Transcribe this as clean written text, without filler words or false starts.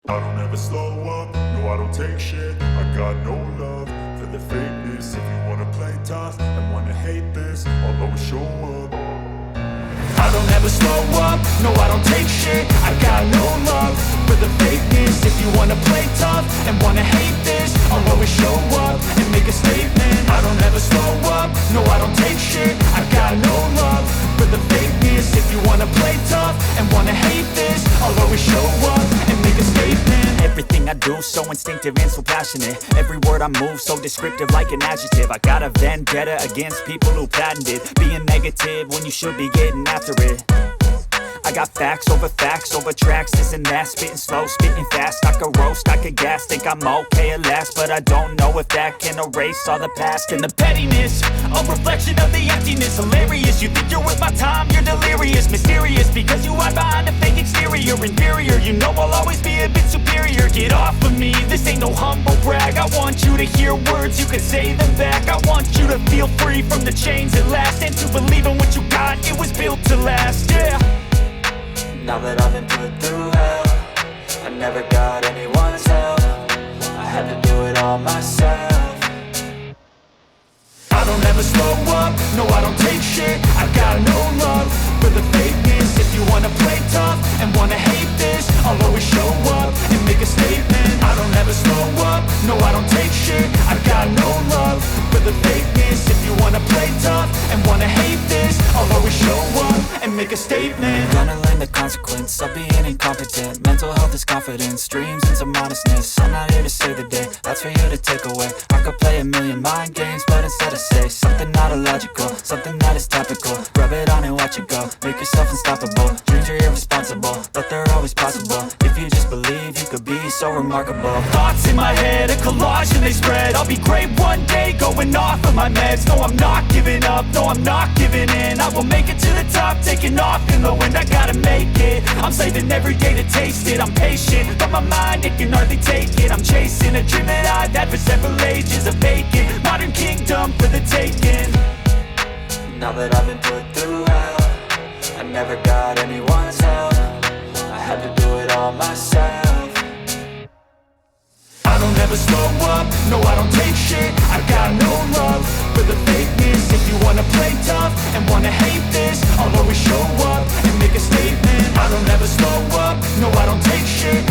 I don't ever slow up, no I don't take shit. I got no love for the fakeness. If you wanna play tough and wanna hate this, I'll always show up. I don't ever slow up, no I don't take shit. I got no love for the fakeness. If you wanna play tough and wanna hate this, I'll always show up and make a statement. I don't ever slow up, no I don't take shit. I got no love for the fakeness. If you wanna play tough and wanna hate this, I'll always show up and make a statement. Everything I do so instinctive and so passionate. Every word I move so descriptive like an adjective. I got a vendetta against people who patented being negative when you should be getting after it. I got facts over tracks, this and that. Spitting slow, spitting fast. I could roast, I could gas. Think I'm okay at last, but I don't know if that can erase all the past. And the pettiness, a reflection of the emptiness. Hilarious, you think you're worth my time, you're delirious. Mysterious, because you hide behind a fake exterior. Inferior, you know I'll always be a bit superior. Get off of me, this ain't no humble brag. I want you to hear words, you can say them back. I want you to feel free from the chains at last, and to believe in what you got, it was built to last, yeah. Now that I've been put through hell, I never got anyone's help. I had to do it all myself. I don't ever slow up, no I don't take shit. I got no love for the fakeness. If you wanna play tough and wanna hate this, I'll always show up and make a statement. I don't ever slow up, no I don't take shit. I got no love for the fakeness. If you wanna play tough and wanna hate this, I'll always show up and make a statement. Gonna learn the consequence of being incompetent. Mental health is confidence, dreams and some modestness. I'm not here to save the day, that's for you to take away. I could play a million mind games, but instead I say something not illogical, something that is topical. Rub it on and watch it go, make yourself unstoppable. Dreams are irresponsible, but they're always possible. If you just believe, you could be so remarkable. Thoughts in my head, a collage and they spread. I'll be great one day, going off of my meds. No, I'm not giving up, no, I'm not giving in. I will make it to the top, taking off in the wind. I gotta make it, I'm saving every day to taste it. I'm patient, but my mind, it can hardly take it. I'm chasing a dream that I've had for several ages. A vacant, modern kingdom for the taking. Now that I've been put through hell, I never got anyone's help. I had to do it all myself. I don't ever slow up, no I don't take shit. I got no love for the fakeness. If you wanna play tough and wanna hate this, I'll always show up and make a statement. I don't ever slow up, no I don't take shit.